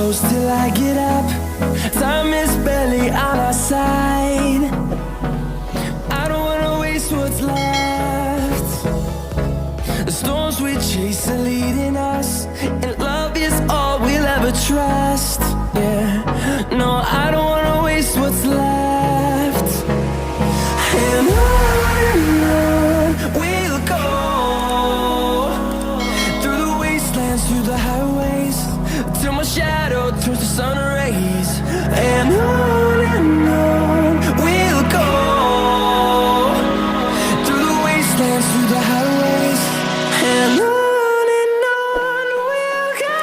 close till I get up. Time is barely on our side. I don't wanna waste what's left. The storms we chase are leading us, and love is all we'll ever trust. Yeah, no, I don't wanna waste what's left. And on we'll go, through the wastelands, through the highways, till my shadow turns to sun rays. And on we'll go, through the wastelands, through the highways, and on we'll go.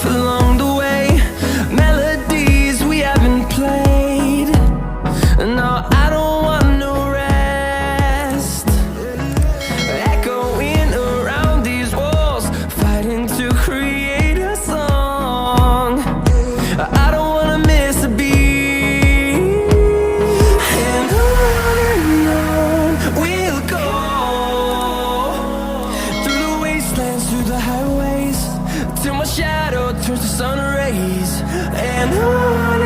Along the way, melodies we haven't played. No, I don't want no rest. Echoing around these walls, fighting to create a song. I don't wanna miss a beat. And on we'll go, through the wastelands, through the highways, till my shadow turns to sun rays. And on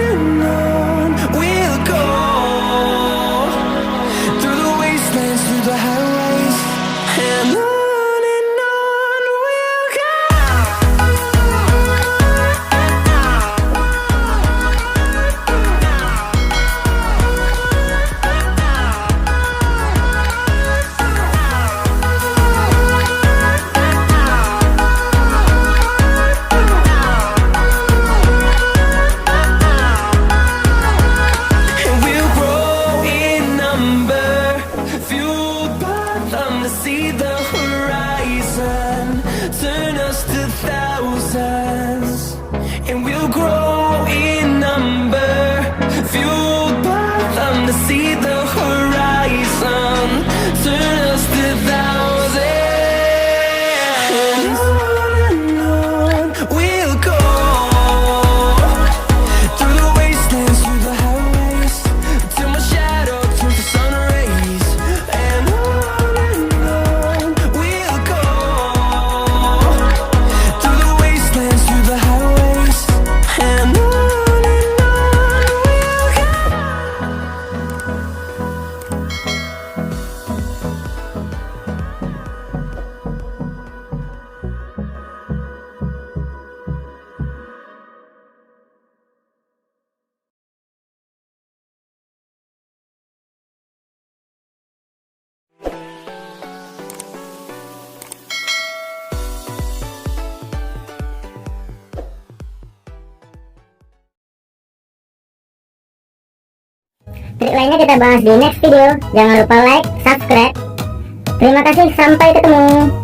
we'll go, through the wastelands, through the highways, and on we'll go. And we'll grow in number, fueled by them to see the horizon, turn us to thousands. And we'll grow in number, fueled by them to see the horizon, turn us to thousands. And on we'll go, through the wastelands, through the highways, till my shadow turns to sun rays. And on we'll go, through the wastelands, through the highways, and on we'll go. Trik lainnya kita bahas di next video. Jangan lupa like, subscribe. Terima kasih, sampai ketemu.